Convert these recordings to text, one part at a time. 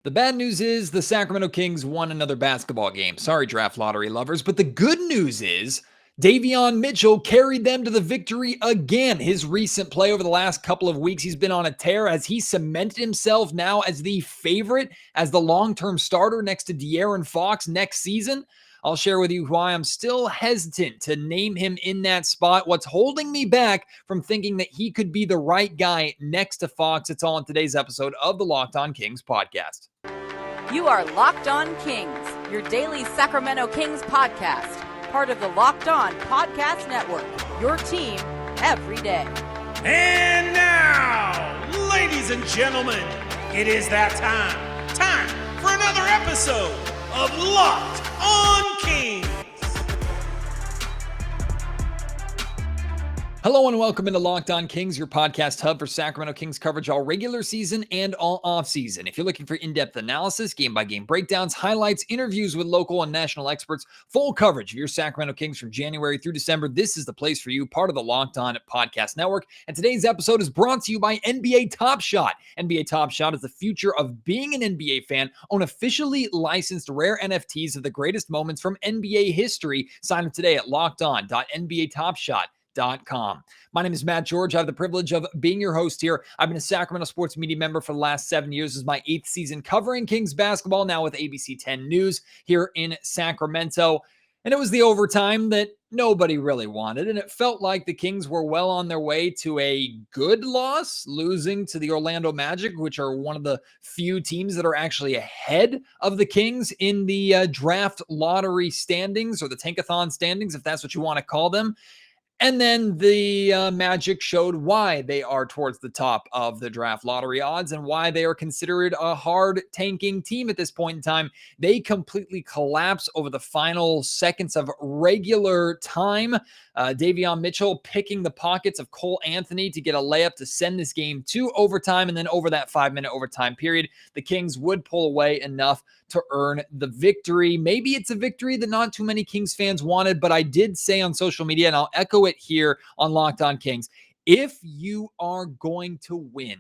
The bad news is the Sacramento Kings won another basketball game. Sorry, draft lottery lovers. But the good news is Davion Mitchell carried them to the victory again. His recent play over the last couple of weeks, he's been on a tear as he cemented himself now as the favorite, as the long-term starter next to De'Aaron Fox next season. I'll share with you why I'm still hesitant to name him in that spot. What's holding me back from thinking that he could be the right guy next to Fox? It's all in today's episode of the Locked On Kings podcast. You are Locked On Kings, your daily Sacramento Kings podcast, part of the Locked On Podcast Network, your team every day. And now, ladies and gentlemen, it is that time for another episode of Locked On Kings. Hello and welcome into Locked On Kings, your podcast hub for Sacramento Kings coverage all regular season and all offseason. If you're looking for in-depth analysis, game-by-game breakdowns, highlights, interviews with local and national experts, full coverage of your Sacramento Kings from January through December, this is the place for you, part of the Locked On Podcast Network. And today's episode is brought to you by NBA Top Shot. NBA Top Shot is the future of being an NBA fan. Own officially licensed rare NFTs of the greatest moments from NBA history. Sign up today at lockedon.nbatopshot.com. My name is Matt George. I have the privilege of being your host here. I've been a Sacramento sports media member for the last 7 years. This is my 8th season covering Kings basketball, now with ABC 10 News here in Sacramento. And it was the overtime that nobody really wanted, and it felt like the Kings were well on their way to a good loss, losing to the Orlando Magic, which are one of the few teams that are actually ahead of the Kings in the draft lottery standings, or the Tankathon standings, if that's what you want to call them. And then the Magic showed why they are towards the top of the draft lottery odds and why they are considered a hard tanking team at this point in time. They completely collapse over the final seconds of regular time. Davion Mitchell picking the pockets of Cole Anthony to get a layup to send this game to overtime. And then over that 5-minute overtime period, the Kings would pull away enough to earn the victory. Maybe it's a victory that not too many Kings fans wanted, but I did say on social media, and I'll echo it here on Locked On Kings, if you are going to win,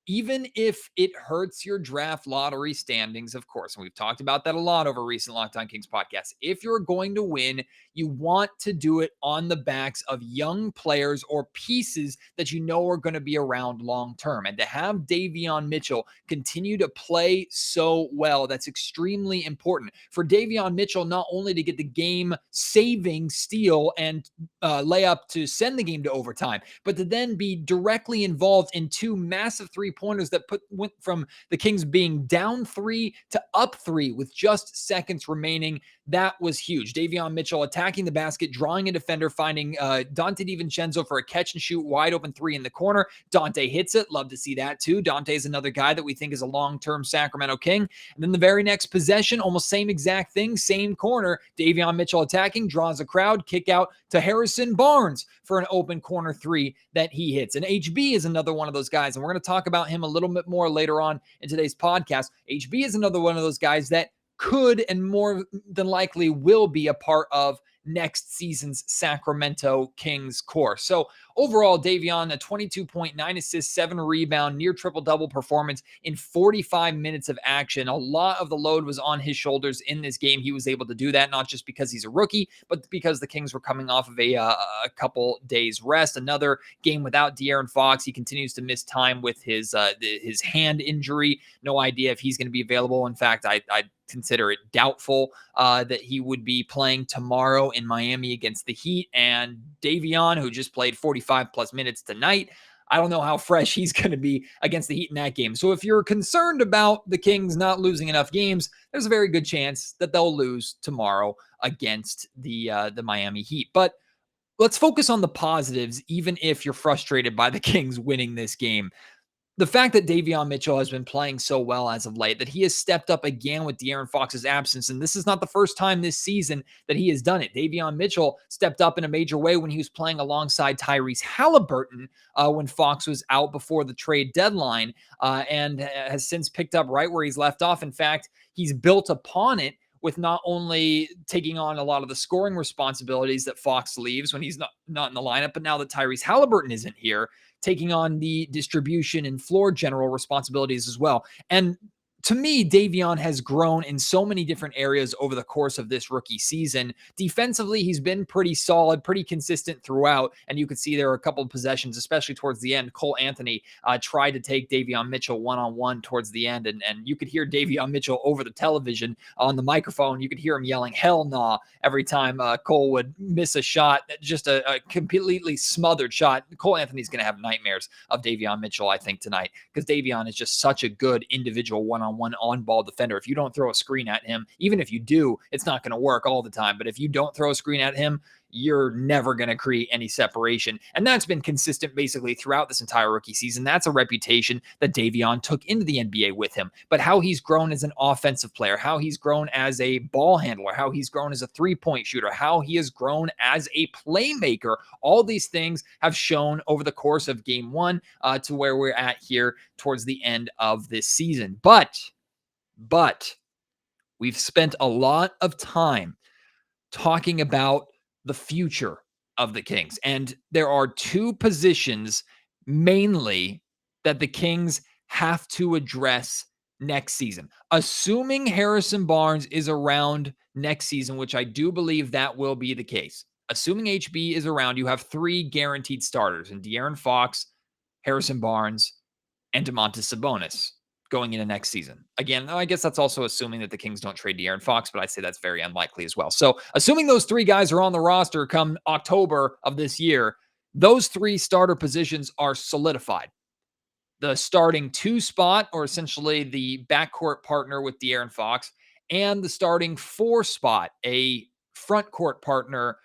even if it hurts your draft lottery standings, of course, and we've talked about that a lot over recent Locked On Kings podcasts, if you're going to win, you want to do it on the backs of young players or pieces that you know are going to be around long term. And to have Davion Mitchell continue to play so well, that's extremely important. For Davion Mitchell, not only to get the game-saving steal and layup to send the game to overtime, but to then be directly involved in two massive three-pointers that went from the Kings being down 3 to up 3 with just seconds remaining. That was huge. Davion Mitchell attacking the basket, drawing a defender, finding Dante DiVincenzo for a catch and shoot wide open 3 in the corner. Dante hits it. Love to see that too. Dante is another guy that we think is a long-term Sacramento King. And then the very next possession, almost same exact thing, same corner. Davion Mitchell attacking, draws a crowd, kick out to Harrison Barnes for an open corner 3 that he hits. And HB is another one of those guys, and we're going to talk about him a little bit more later on in today's podcast. HB is another one of those guys that could and more than likely will be a part of next season's Sacramento Kings core. So overall, Davion, a 22.9 assists, 7 rebound, near triple-double performance in 45 minutes of action. A lot of the load was on his shoulders in this game. He was able to do that, not just because he's a rookie, but because the Kings were coming off of a couple days rest. Another game without De'Aaron Fox. He continues to miss time with his hand injury. No idea if he's going to be available. In fact, I consider it doubtful that he would be playing tomorrow in Miami against the Heat. And Davion, who just played 45 plus minutes tonight, I don't know how fresh he's going to be against the Heat in that game. So if you're concerned about the Kings not losing enough games, there's a very good chance that they'll lose tomorrow against the Miami Heat. But let's focus on the positives, even if you're frustrated by the Kings winning this game. The fact that Davion Mitchell has been playing so well as of late, that he has stepped up again with De'Aaron Fox's absence, and this is not the first time this season that he has done it. Davion Mitchell stepped up in a major way when he was playing alongside Tyrese Halliburton when Fox was out before the trade deadline, and has since picked up right where he's left off. In fact, he's built upon it with not only taking on a lot of the scoring responsibilities that Fox leaves when he's not in the lineup, but now that Tyrese Halliburton isn't here, taking on the distribution and floor general responsibilities as well. And to me, Davion has grown in so many different areas over the course of this rookie season. Defensively, he's been pretty solid, pretty consistent throughout. And you could see there were a couple of possessions, especially towards the end. Cole Anthony tried to take Davion Mitchell one-on-one towards the end. And you could hear Davion Mitchell over the television on the microphone. You could hear him yelling, "Hell nah," every time Cole would miss a shot, just a completely smothered shot. Cole Anthony's going to have nightmares of Davion Mitchell, I think, tonight, because Davion is just such a good individual one-on-one on-ball defender. If you don't throw a screen at him, even if you do, it's not going to work all the time. But if you don't throw a screen at him, you're never going to create any separation. And that's been consistent basically throughout this entire rookie season. That's a reputation that Davion took into the NBA with him. But how he's grown as an offensive player, how he's grown as a ball handler, how he's grown as a three-point shooter, how he has grown as a playmaker, all these things have shown over the course of game one to where we're at here towards the end of this season. But we've spent a lot of time talking about the future of the Kings. And there are two positions mainly that the Kings have to address next season. Assuming Harrison Barnes is around next season, which I do believe that will be the case. Assuming HB is around, you have three guaranteed starters in De'Aaron Fox, Harrison Barnes, and Domantas Sabonis going into next season. Again, I guess that's also assuming that the Kings don't trade De'Aaron Fox, but I'd say that's very unlikely as well. So assuming those three guys are on the roster come October of this year, those three starter positions are solidified. The starting two spot, or essentially the backcourt partner with De'Aaron Fox, and the starting four spot, a front court partner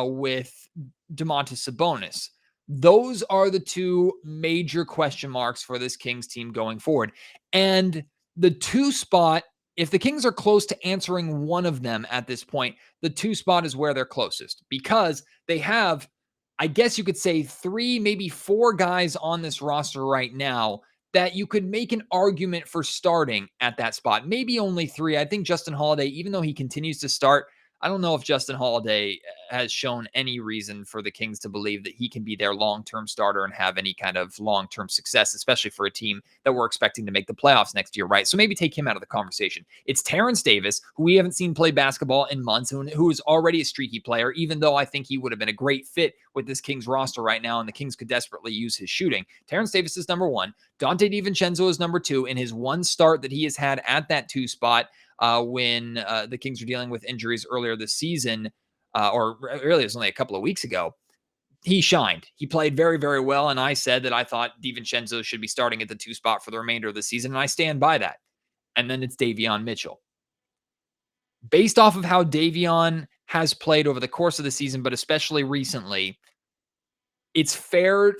with Domantas Sabonis. Those are the two major question marks for this Kings team going forward. And the two spot, if the Kings are close to answering one of them at this point, the two spot is where they're closest, because they have, I guess you could say, three, maybe four guys on this roster right now that you could make an argument for starting at that spot. Maybe only three. I think Justin Holiday, even though he continues to start, I don't know if Justin Holiday has shown any reason for the Kings to believe that he can be their long-term starter and have any kind of long-term success, especially for a team that we're expecting to make the playoffs next year, right? So maybe take him out of the conversation. It's Terrence Davis, who we haven't seen play basketball in months, who is already a streaky player, even though I think he would have been a great fit with this Kings roster right now, and the Kings could desperately use his shooting. Terrence Davis is number one. Donte DiVincenzo is number two. In his one start that he has had at that two spot, when the Kings were dealing with injuries earlier this season, or really it was only a couple of weeks ago, he shined. He played very, very well, and I said that I thought DiVincenzo should be starting at the two spot for the remainder of the season, and I stand by that. And then it's Davion Mitchell. Based off of how Davion has played over the course of the season, but especially recently, it's fair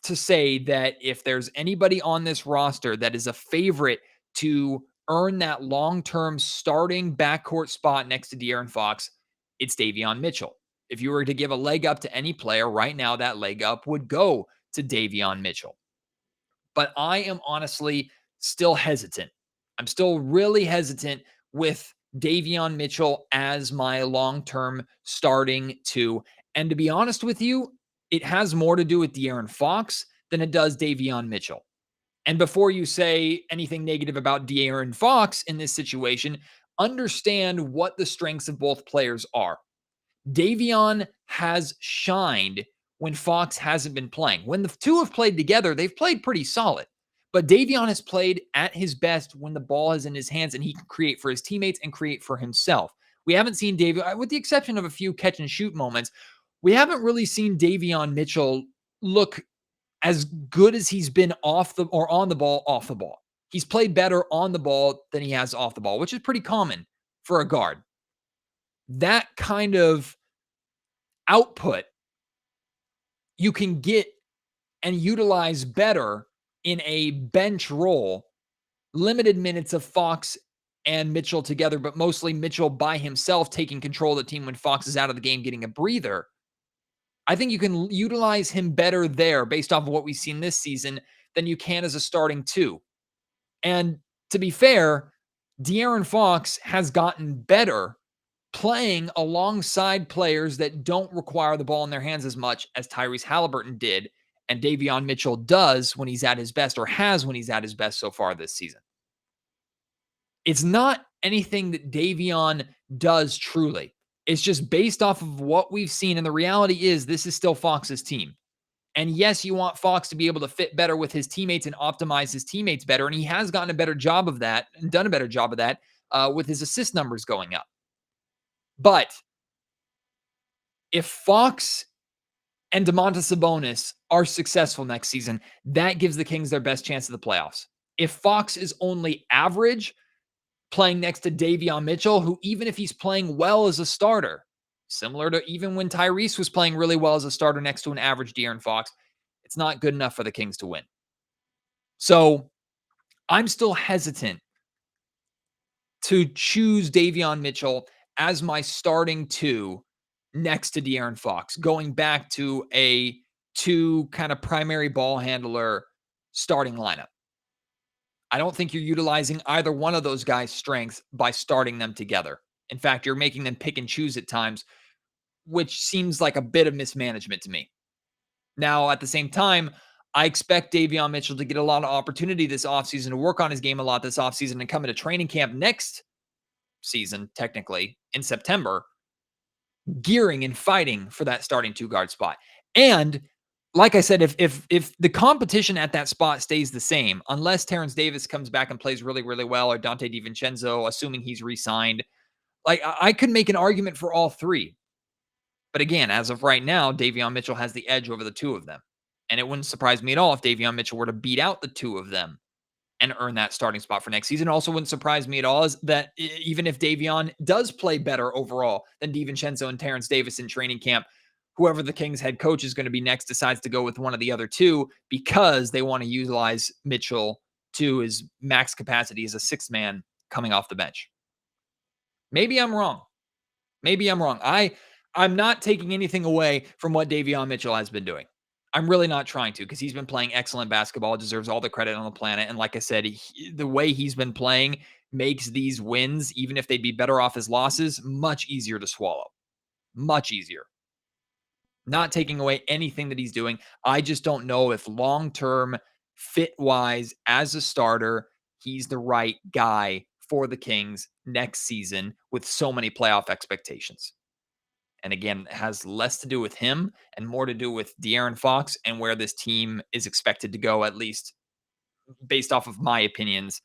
to say that if there's anybody on this roster that is a favorite to earn that long-term starting backcourt spot next to De'Aaron Fox, it's Davion Mitchell. If you were to give a leg up to any player right now, that leg up would go to Davion Mitchell. But I am honestly still hesitant. I'm still really hesitant with Davion Mitchell as my long-term starting two. And to be honest with you, it has more to do with De'Aaron Fox than it does Davion Mitchell. And before you say anything negative about De'Aaron Fox in this situation, understand what the strengths of both players are. Davion has shined when Fox hasn't been playing. When the two have played together, they've played pretty solid. But Davion has played at his best when the ball is in his hands and he can create for his teammates and create for himself. We haven't seen Davion, with the exception of a few catch and shoot moments, we haven't really seen Davion Mitchell look as good as he's been off the ball. He's played better on the ball than he has off the ball, which is pretty common for a guard. That kind of output you can get and utilize better in a bench role, limited minutes of Fox and Mitchell together, but mostly Mitchell by himself taking control of the team when Fox is out of the game, getting a breather. I think you can utilize him better there based off of what we've seen this season than you can as a starting two. And to be fair, De'Aaron Fox has gotten better playing alongside players that don't require the ball in their hands as much as Tyrese Halliburton did, and Davion Mitchell does when he's at his best, or has when he's at his best so far this season. It's not anything that Davion does truly. It's just based off of what we've seen. And the reality is, this is still Fox's team. And yes, you want Fox to be able to fit better with his teammates and optimize his teammates better. And he has gotten a better job of that and done a better job of that with his assist numbers going up. But if Fox and Domantas Sabonis are successful next season, that gives the Kings their best chance of the playoffs. If Fox is only average, playing next to Davion Mitchell, who even if he's playing well as a starter, similar to even when Tyrese was playing really well as a starter next to an average De'Aaron Fox, it's not good enough for the Kings to win. So I'm still hesitant to choose Davion Mitchell as my starting two next to De'Aaron Fox, going back to a two kind of primary ball handler starting lineup. I don't think you're utilizing either one of those guys' strengths by starting them together. In fact, you're making them pick and choose at times, which seems like a bit of mismanagement to me. Now, at the same time, I expect Davion Mitchell to get a lot of opportunity this offseason to work on his game a lot this offseason and come into training camp next season, technically, in September, gearing and fighting for that starting two guard spot. And like I said, if the competition at that spot stays the same, unless Terrence Davis comes back and plays really, really well, or Dante DiVincenzo, assuming he's re-signed, like I could make an argument for all three. But again, as of right now, Davion Mitchell has the edge over the two of them. And it wouldn't surprise me at all if Davion Mitchell were to beat out the two of them and earn that starting spot for next season. Also wouldn't surprise me at all is that even if Davion does play better overall than DiVincenzo and Terrence Davis in training camp, whoever the Kings head coach is going to be next decides to go with one of the other two because they want to utilize Mitchell to his max capacity as a sixth man coming off the bench. Maybe I'm wrong. Maybe I'm wrong. I'm not taking anything away from what Davion Mitchell has been doing. I'm really not trying to because he's been playing excellent basketball, deserves all the credit on the planet. And like I said, the way he's been playing makes these wins, even if they'd be better off as losses, much easier to swallow. Much easier. Not taking away anything that he's doing. I just don't know if long-term, fit-wise, as a starter, he's the right guy for the Kings next season with so many playoff expectations. And again, it has less to do with him and more to do with De'Aaron Fox and where this team is expected to go, at least based off of my opinions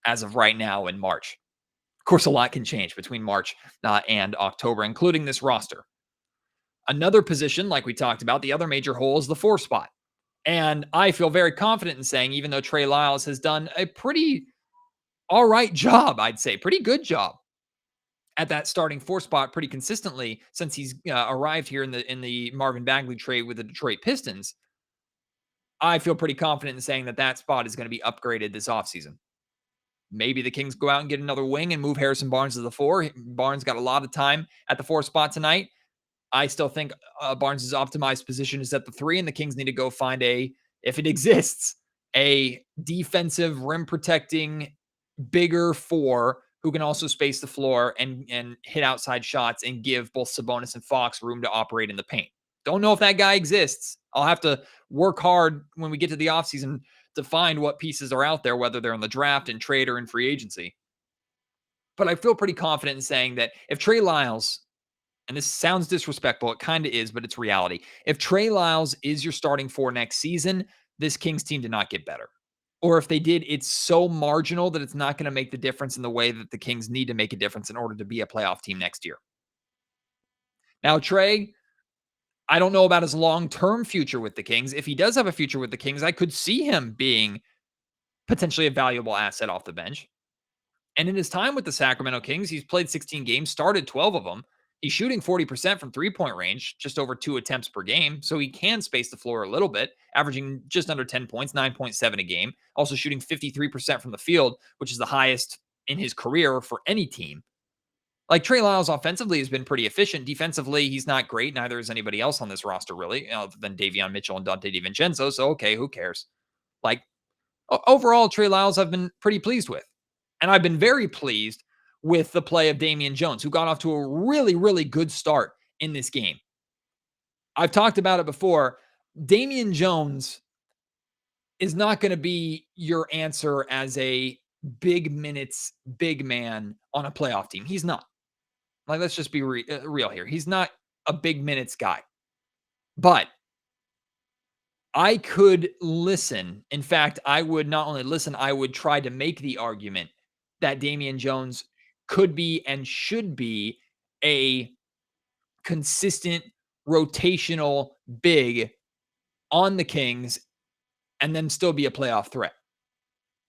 as of right now in March. Of course, a lot can change between March and October, including this roster. Another position, like we talked about, the other major hole is the 4 spot. And I feel very confident in saying, even though Trey Lyles has done a pretty all right job, I'd say, pretty good job at that starting 4 spot pretty consistently since he's arrived here in the Marvin Bagley trade with the Detroit Pistons. I feel pretty confident in saying that spot is going to be upgraded this offseason. Maybe the Kings go out and get another wing and move Harrison Barnes to the 4. Barnes got a lot of time at the 4 spot tonight. I still think Barnes' optimized position is at the 3, and the Kings need to go find if it exists, a defensive rim protecting bigger 4 who can also space the floor and hit outside shots and give both Sabonis and Fox room to operate in the paint. Don't know if that guy exists. I'll have to work hard when we get to the offseason to find what pieces are out there, whether they're in the draft and trade or in free agency. But I feel pretty confident in saying that if Trey Lyles, and this sounds disrespectful, it kind of is, but it's reality. If Trey Lyles is your starting 4 next season, this Kings team did not get better. Or if they did, it's so marginal that it's not going to make the difference in the way that the Kings need to make a difference in order to be a playoff team next year. Now, Trey, I don't know about his long-term future with the Kings. If he does have a future with the Kings, I could see him being potentially a valuable asset off the bench. And in his time with the Sacramento Kings, he's played 16 games, started 12 of them. He's shooting 40% from three-point range, just over 2 attempts per game, so he can space the floor a little bit, averaging just under 10 points, 9.7 a game. Also shooting 53% from the field, which is the highest in his career for any team. Like, Trey Lyles offensively has been pretty efficient. Defensively, he's not great. Neither is anybody else on this roster, really, other than Davion Mitchell and Dante DiVincenzo. So, okay, who cares? Like, overall, Trey Lyles I've been pretty pleased with. And I've been very pleased with the play of Davion Jones, who got off to a really, really good start in this game. I've talked about it before. Davion Jones is not going to be your answer as a big minutes, big man on a playoff team. He's not. Like, let's just be real here. He's not a big minutes guy. But I could listen. In fact, I would not only listen, I would try to make the argument that Davion Jones could be and should be a consistent rotational big on the Kings and then still be a playoff threat.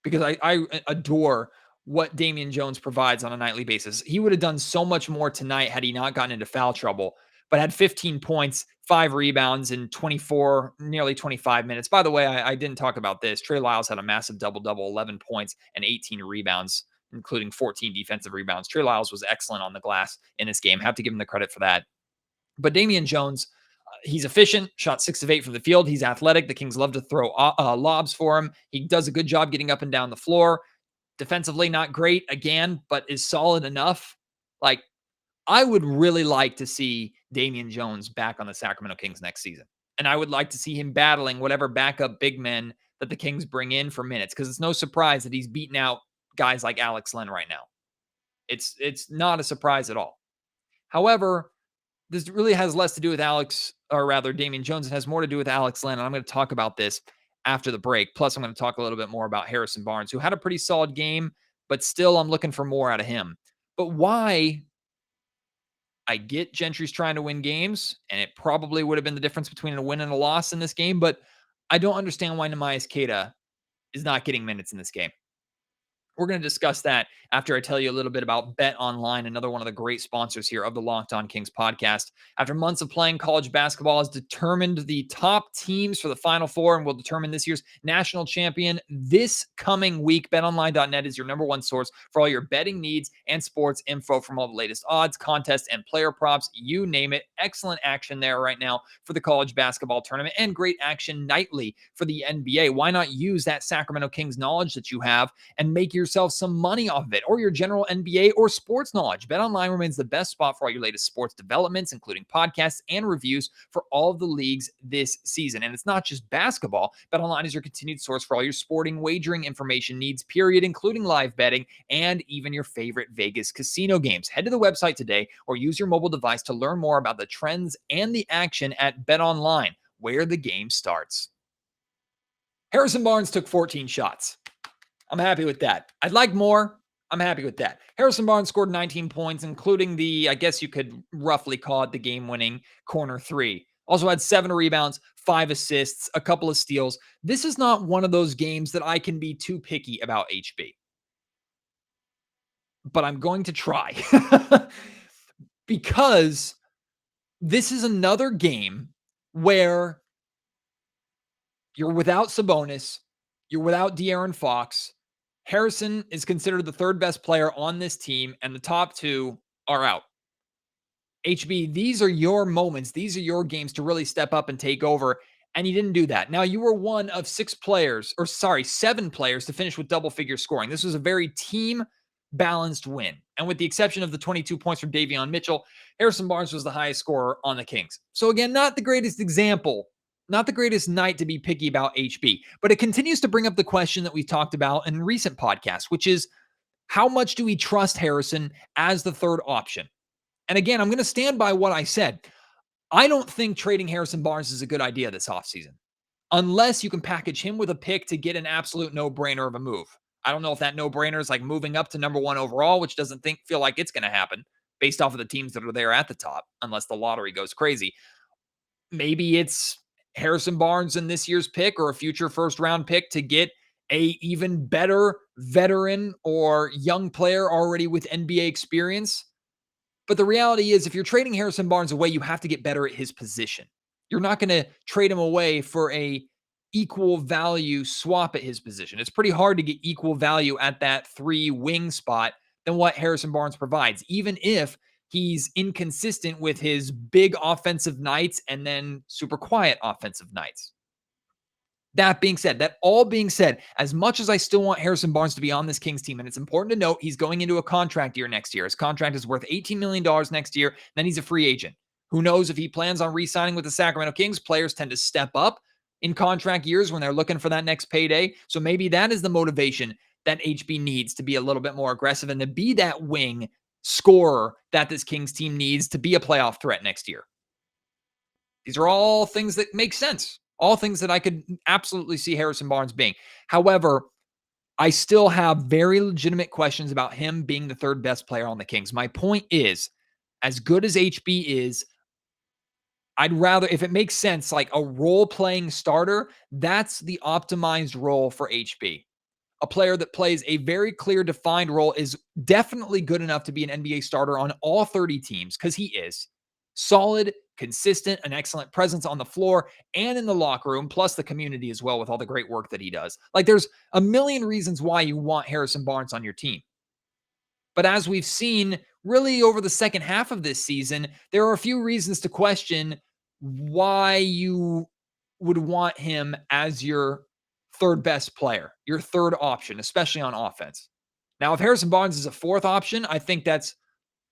Because I adore what Davion Jones provides on a nightly basis. He would have done so much more tonight had he not gotten into foul trouble, but had 15 points, 5 rebounds in 24, nearly 25 minutes. By the way, I didn't talk about this. Trey Lyles had a massive double-double, 11 points and 18 rebounds, including 14 defensive rebounds. Trey Lyles was excellent on the glass in this game. Have to give him the credit for that. But Davion Jones, he's efficient, shot 6 of 8 from the field. He's athletic. The Kings love to throw lobs for him. He does a good job getting up and down the floor. Defensively, not great again, but is solid enough. Like, I would really like to see Davion Jones back on the Sacramento Kings next season. And I would like to see him battling whatever backup big men that the Kings bring in for minutes, because it's no surprise that he's beating out guys like Alex Len right now. It's not a surprise at all. However, this really has less to do with Davion Jones. It has more to do with Alex Len. And I'm going to talk about this after the break. Plus, I'm going to talk a little bit more about Harrison Barnes, who had a pretty solid game, but still I'm looking for more out of him. But why? I get Gentry's trying to win games, and it probably would have been the difference between a win and a loss in this game, but I don't understand why Neemias Queta is not getting minutes in this game. We're going to discuss that after I tell you a little bit about Bet Online, another one of the great sponsors here of the Locked On Kings podcast. After months of playing, college basketball has determined the top teams for the Final Four and will determine this year's national champion this coming week. BetOnline.net is your number one source for all your betting needs and sports info, from all the latest odds, contests, and player props. You name it. Excellent action there right now for the college basketball tournament, and great action nightly for the NBA. Why not use that Sacramento Kings knowledge that you have and make yourself some money off of it, or your general NBA or sports knowledge? BetOnline remains the best spot for all your latest sports developments, including podcasts and reviews for all of the leagues this season. And it's not just basketball. BetOnline is your continued source for all your sporting wagering information needs, period, including live betting and even your favorite Vegas casino games. Head to the website today or use your mobile device to learn more about the trends and the action at BetOnline, where the game starts. Harrison Barnes took 14 shots. I'm happy with that. I'd like more. I'm happy with that. Harrison Barnes scored 19 points, including the, I guess you could roughly call it the game-winning corner 3. Also had 7 rebounds, 5 assists, a couple of steals. This is not one of those games that I can be too picky about HB. But I'm going to try. Because this is another game where you're without Sabonis, you're without De'Aaron Fox. Harrison is considered the third best player on this team, and the top 2 are out. HB, these are your moments. These are your games to really step up and take over, and you didn't do that. Now, you were one of 7 players to finish with double-figure scoring. This was a very team-balanced win, and with the exception of the 22 points from Davion Mitchell, Harrison Barnes was the highest scorer on the Kings. So again, not the greatest example, not the greatest night to be picky about HB, but it continues to bring up the question that we've talked about in recent podcasts, which is, how much do we trust Harrison as the third option? And again, I'm going to stand by what I said. I don't think trading Harrison Barnes is a good idea this offseason, unless you can package him with a pick to get an absolute no-brainer of a move. I don't know if that no-brainer is like moving up to number 1 overall, which doesn't feel like it's going to happen based off of the teams that are there at the top, unless the lottery goes crazy. Maybe it's Harrison Barnes in this year's pick or a future first-round pick to get a even better veteran or young player already with NBA experience. But the reality is, if you're trading Harrison Barnes away, you have to get better at his position. You're not going to trade him away for a equal value swap at his position. It's pretty hard to get equal value at that 3 wing spot than what Harrison Barnes provides, even if he's inconsistent with his big offensive nights and then super quiet offensive nights. That all being said, as much as I still want Harrison Barnes to be on this Kings team, and it's important to note he's going into a contract year next year. His contract is worth $18 million next year. Then he's a free agent. Who knows if he plans on re-signing with the Sacramento Kings? Players tend to step up in contract years when they're looking for that next payday. So maybe that is the motivation that HB needs to be a little bit more aggressive and to be that wing scorer that this Kings team needs to be a playoff threat next year. These are all things that make sense. All things that I could absolutely see Harrison Barnes being. However, I still have very legitimate questions about him being the third best player on the Kings. My point is, as good as HB is, I'd rather, if it makes sense, like a role-playing starter, that's the optimized role for HB. A player that plays a very clear, defined role is definitely good enough to be an NBA starter on all 30 teams because he is solid, consistent, an excellent presence on the floor and in the locker room, plus the community as well with all the great work that he does. Like there's a million reasons why you want Harrison Barnes on your team. But as we've seen really over the second half of this season, there are a few reasons to question why you would want him as your third best player, your third option, especially on offense. Now, if Harrison Barnes is a fourth option, I think that's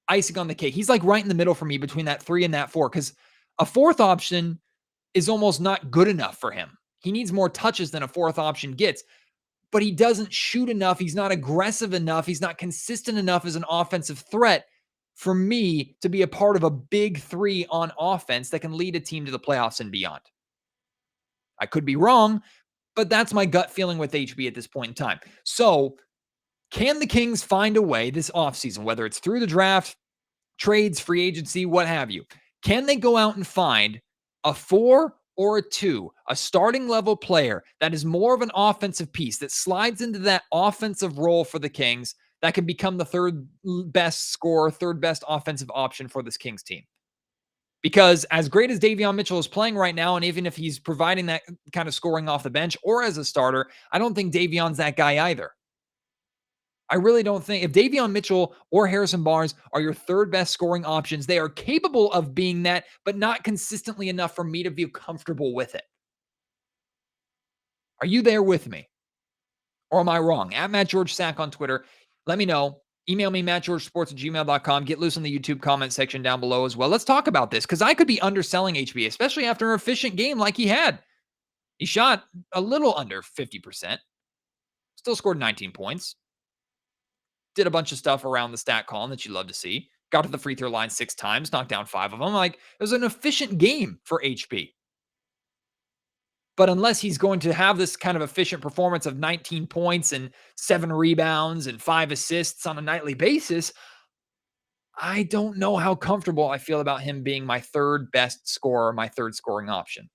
icing on the cake. He's like right in the middle for me between that 3 and that 4 because a fourth option is almost not good enough for him. He needs more touches than a fourth option gets, but he doesn't shoot enough. He's not aggressive enough. He's not consistent enough as an offensive threat for me to be a part of a big 3 on offense that can lead a team to the playoffs and beyond. I could be wrong, but that's my gut feeling with HB at this point in time. So, can the Kings find a way this offseason, whether it's through the draft, trades, free agency, what have you? Can they go out and find a 4 or a 2, a starting level player that is more of an offensive piece that slides into that offensive role for the Kings that can become the third best scorer, third best offensive option for this Kings team? Because as great as Davion Mitchell is playing right now, and even if he's providing that kind of scoring off the bench or as a starter, I don't think Davion's that guy either. I really don't think if Davion Mitchell or Harrison Barnes are your third best scoring options, they are capable of being that, but not consistently enough for me to feel comfortable with it. Are you there with me? Or am I wrong? At Matt George Sack on Twitter. Let me know. Email me, mattgeorgesports@gmail.com. Get loose in the YouTube comment section down below as well. Let's talk about this because I could be underselling HB, especially after an efficient game like he had. He shot a little under 50%. Still scored 19 points. Did a bunch of stuff around the stat column that you love to see. Got to the free throw line 6 times, knocked down 5 of them. Like, it was an efficient game for HB. But unless he's going to have this kind of efficient performance of 19 points and 7 rebounds and 5 assists on a nightly basis, I don't know how comfortable I feel about him being my third best scorer, my third scoring option.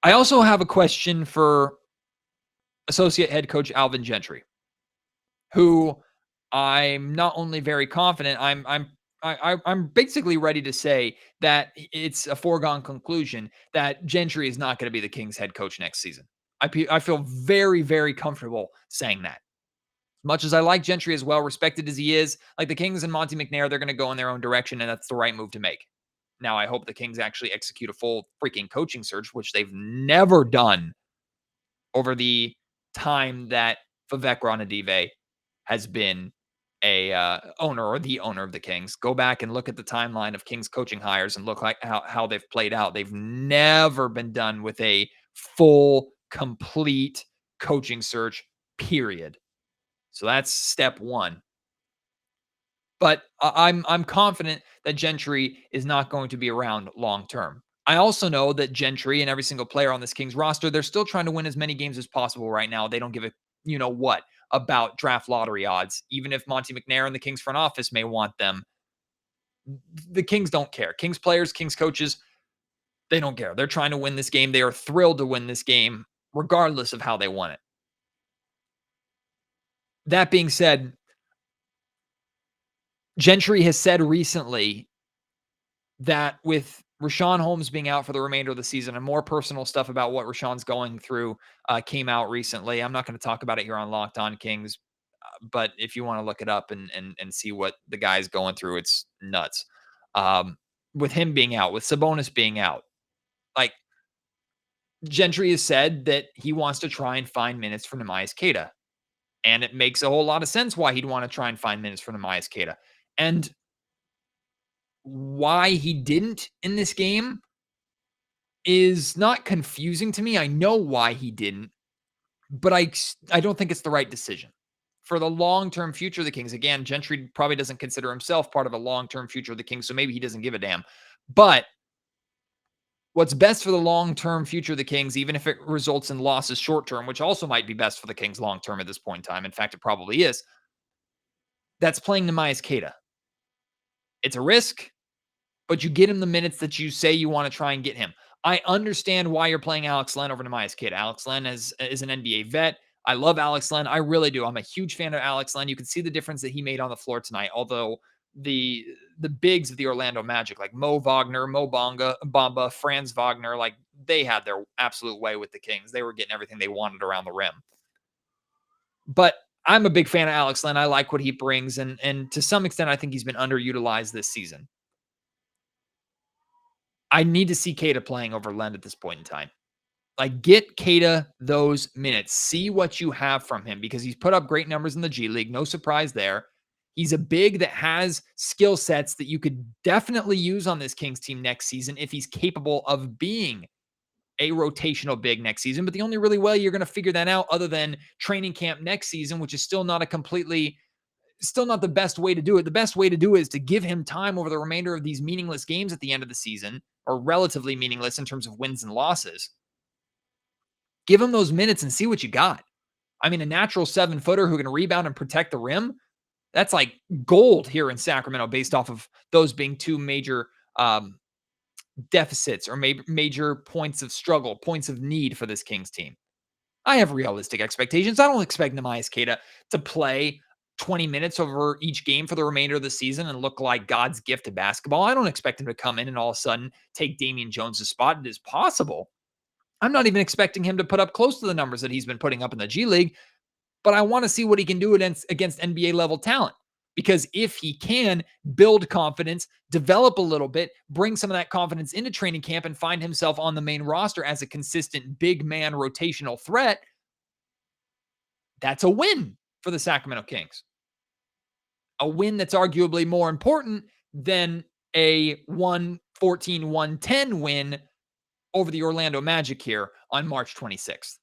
I also have a question for associate head coach Alvin Gentry, who I'm not only very confident, I'm basically ready to say that it's a foregone conclusion that Gentry is not going to be the Kings head coach next season. I feel very, very comfortable saying that. As much as I like Gentry as well, respected as he is, like the Kings and Monty McNair, they're going to go in their own direction, and that's the right move to make. Now, I hope the Kings actually execute a full freaking coaching search, which they've never done over the time that Vivek Ranadive has been a owner or the owner of the Kings. Go back and look at the timeline of Kings coaching hires and look like how they've played out. They've never been done with a full, complete coaching search, period. So that's step one. But I'm confident that Gentry is not going to be around long term. I also know that Gentry and every single player on this Kings roster, they're still trying to win as many games as possible right now. They don't give a you know what about draft lottery odds. Even if Monty McNair and the Kings front office may want them, the Kings don't care. Kings players, Kings coaches, they don't care. They're trying to win this game. They are thrilled to win this game, regardless of how they won it. That being said, Gentry has said recently that with Rashaan Holmes being out for the remainder of the season and more personal stuff about what Rashawn's going through came out recently. I'm not going to talk about it here on Locked On Kings, but if you want to look it up and see what the guy's going through, it's nuts. With him being out, with Sabonis being out, like Gentry has said that he wants to try and find minutes for Neemias Queta. And it makes a whole lot of sense why he'd want to try and find minutes for Neemias Queta. And why he didn't in this game is not confusing to me. I know why he didn't. But I don't think it's the right decision. For the long-term future of the Kings, again, Gentry probably doesn't consider himself part of a long-term future of the Kings, so maybe he doesn't give a damn. But what's best for the long-term future of the Kings, even if it results in losses short-term, which also might be best for the Kings long-term at this point in time. In fact, it probably is. That's playing Neemias Queta. It's a risk, but you get him the minutes that you say you want to try and get him. I understand why you're playing Alex Len over Neemias Queta. Alex Len is an NBA vet. I love Alex Len. I really do. I'm a huge fan of Alex Len. You can see the difference that he made on the floor tonight. Although the bigs of the Orlando Magic, like Mo Wagner, Mo Bamba, Franz Wagner, like they had their absolute way with the Kings. They were getting everything they wanted around the rim. But I'm a big fan of Alex Len. I like what he brings, and to some extent, I think he's been underutilized this season. I need to see Queta playing over Len at this point in time. Like, get Queta those minutes. See what you have from him, because he's put up great numbers in the G League. No surprise there. He's a big that has skill sets that you could definitely use on this Kings team next season if he's capable of being a rotational big next season. But the only really way you're going to figure that out, other than training camp next season, which is still not the best way to do it. The best way to do it is to give him time over the remainder of these meaningless games at the end of the season, or relatively meaningless in terms of wins and losses. Give him those minutes and see what you got. I mean, a natural 7-footer who can rebound and protect the rim, that's like gold here in Sacramento, based off of those being two major deficits or major points of struggle, points of need for this Kings team. I have realistic expectations. I don't expect Neemias Queta to play 20 minutes over each game for the remainder of the season and look like God's gift to basketball. I don't expect him to come in and all of a sudden take Davion Jones' spot. It is possible. I'm not even expecting him to put up close to the numbers that he's been putting up in the G League, but I want to see what he can do against NBA level talent. Because if he can build confidence, develop a little bit, bring some of that confidence into training camp, and find himself on the main roster as a consistent big man rotational threat, that's a win for the Sacramento Kings. A win that's arguably more important than a 114-110 win over the Orlando Magic here on March 26th.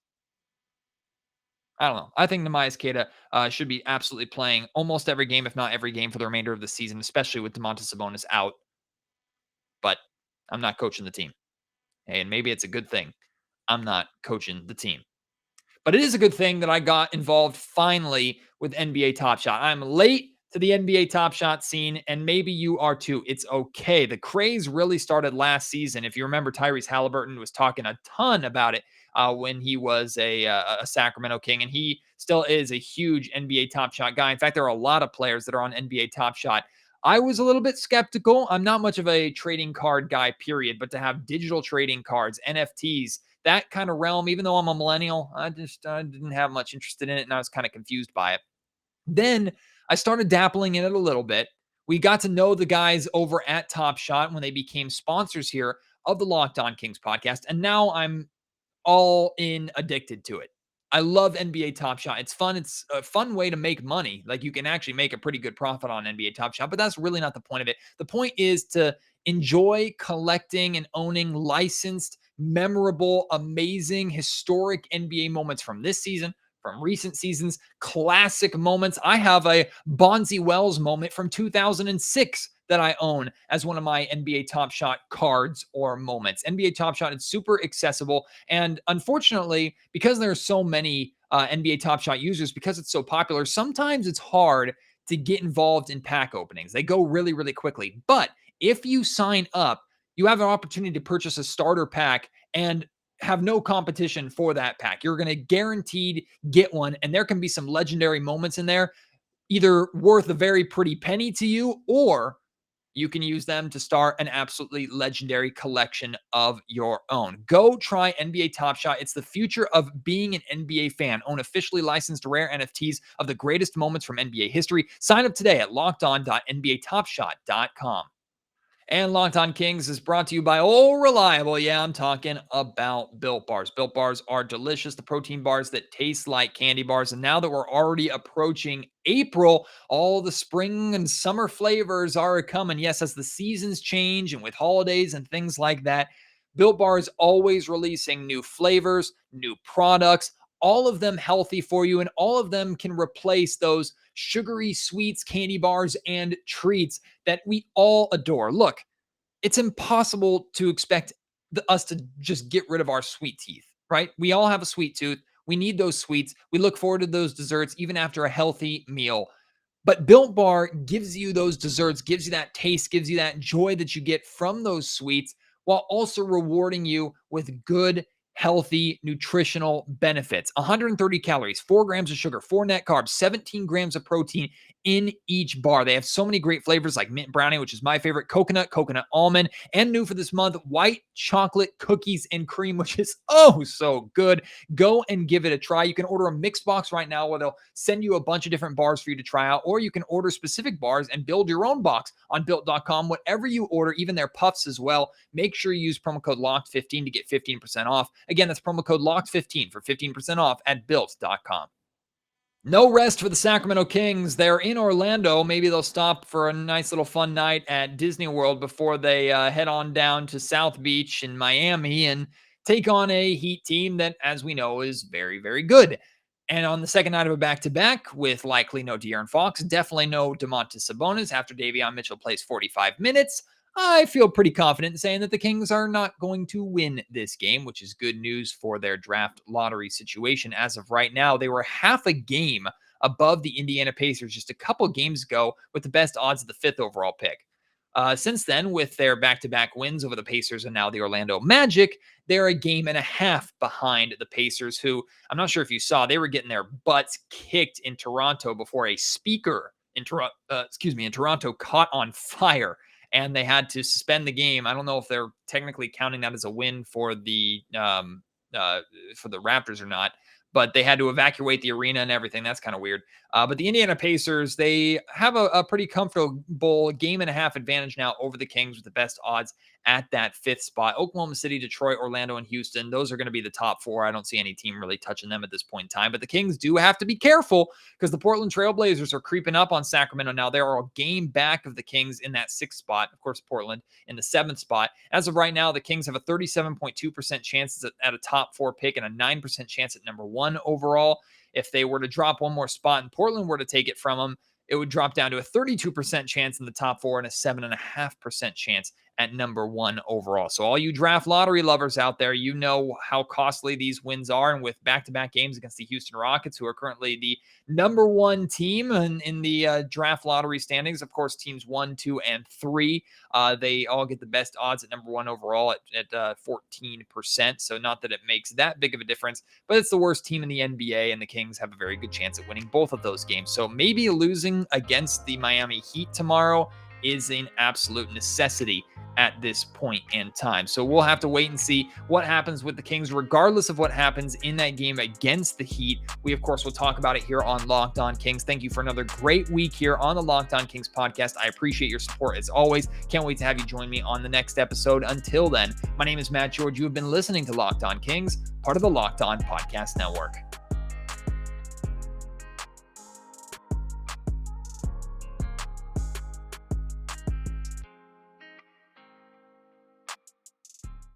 I don't know. I think Neemias Queta should be absolutely playing almost every game, if not every game, for the remainder of the season, especially with Domantas Sabonis out. But I'm not coaching the team. Hey, and maybe it's a good thing I'm not coaching the team. But it is a good thing that I got involved finally with NBA Top Shot. I'm late to the NBA Top Shot scene, and maybe you are too. It's okay. The craze really started last season. If you remember, Tyrese Halliburton was talking a ton about it when he was a Sacramento King, and he still is a huge NBA Top Shot guy. In fact, there are a lot of players that are on NBA Top Shot. I was a little bit skeptical. I'm not much of a trading card guy, period, but to have digital trading cards, NFTs, that kind of realm, even though I'm a millennial, I didn't have much interest in it, and I was kind of confused by it. Then I started dabbling in it a little bit. We got to know the guys over at Top Shot when they became sponsors here of the Locked On Kings podcast, and now I'm all in addicted to it. I love NBA Top Shot. It's fun. It's a fun way to make money. Like, you can actually make a pretty good profit on NBA Top Shot, but that's really not the point of it. The point is to enjoy collecting and owning licensed, memorable, amazing, historic NBA moments from this season, from recent seasons, classic moments. I have a Bonzi Wells moment from 2006 that I own as one of my NBA Top Shot cards or moments. NBA Top Shot is super accessible. And unfortunately, because there are so many NBA Top Shot users, because it's so popular, sometimes it's hard to get involved in pack openings. They go really, really quickly. But if you sign up, you have an opportunity to purchase a starter pack and have no competition for that pack. You're going to guaranteed get one, and there can be some legendary moments in there, either worth a very pretty penny to you, or you can use them to start an absolutely legendary collection of your own. Go try NBA Top Shot. It's the future of being an NBA fan. Own officially licensed rare NFTs of the greatest moments from NBA history. Sign up today at lockedon.nbatopshot.com. And Locked On Kings is brought to you by Old Reliable. Yeah, I'm talking about Built Bars. Built Bars are delicious, the protein bars that taste like candy bars. And now that we're already approaching April, all the spring and summer flavors are coming. Yes, as the seasons change and with holidays and things like that, Built Bar is always releasing new flavors, new products, all of them healthy for you, and all of them can replace those sugary sweets, candy bars, and treats that we all adore. Look, it's impossible to expect us to just get rid of our sweet teeth, right? We all have a sweet tooth. We need those sweets. We look forward to those desserts even after a healthy meal. But Built Bar gives you those desserts, gives you that taste, gives you that joy that you get from those sweets, while also rewarding you with good, healthy, nutritional benefits. 130 calories, 4 grams of sugar, 4 net carbs, 17 grams of protein in each bar. They have so many great flavors like mint brownie, which is my favorite, coconut almond, and new for this month, white chocolate cookies and cream, which is oh so good. Go and give it a try. You can order a mixed box right now where they'll send you a bunch of different bars for you to try out, or you can order specific bars and build your own box on built.com. Whatever you order, even their puffs as well, make sure you use promo code LOCKED15 to get 15% off. Again, that's promo code LOCKED15 for 15% off at built.com. No rest for the Sacramento Kings. They're in Orlando. Maybe they'll stop for a nice little fun night at Disney World before they head on down to South Beach in Miami and take on a Heat team that, as we know, is very, very good. And on the second night of a back-to-back with likely no De'Aaron Fox, definitely no Domantas Sabonis after Davion Mitchell plays 45 minutes, I feel pretty confident in saying that the Kings are not going to win this game, which is good news for their draft lottery situation. As of right now, they were half a game above the Indiana Pacers just a couple games ago with the best odds of the 5th overall pick. Since then, with their back-to-back wins over the Pacers and now the Orlando Magic, they're a game and a half behind the Pacers, who I'm not sure if you saw, they were getting their butts kicked in Toronto before a speaker in Toronto caught on fire, and they had to suspend the game. I don't know if they're technically counting that as a win for the Raptors or not, but they had to evacuate the arena and everything. That's kind of weird. But the Indiana Pacers, they have a pretty comfortable game and a half advantage now over the Kings with the best odds at that 5th spot. Oklahoma City, Detroit, Orlando, and Houston, those are going to be the top 4. I don't see any team really touching them at this point in time. But the Kings do have to be careful because the Portland Trail Blazers are creeping up on Sacramento now. They are a game back of the Kings in that 6th spot. Of course, Portland in the 7th spot. As of right now, the Kings have a 37.2% chance at a top 4 pick and a 9% chance at number 1 overall. If they were to drop one more spot and Portland were to take it from them, it would drop down to a 32% chance in the top 4 and a 7.5% chance at number 1 overall. So all you draft lottery lovers out there, you know how costly these wins are. And with back-to-back games against the Houston Rockets, who are currently the number 1 team in the draft lottery standings, of course, teams 1, 2, and 3, they all get the best odds at number 1 overall at 14%. So not that it makes that big of a difference, but it's the worst team in the NBA, and the Kings have a very good chance at winning both of those games. So maybe losing against the Miami Heat tomorrow is an absolute necessity at this point in time. So we'll have to wait and see what happens with the Kings, regardless of what happens in that game against the Heat. We, of course, will talk about it here on Locked On Kings. Thank you for another great week here on the Locked On Kings podcast. I appreciate your support as always. Can't wait to have you join me on the next episode. Until then, my name is Matt George. You have been listening to Locked On Kings, part of the Locked On Podcast Network.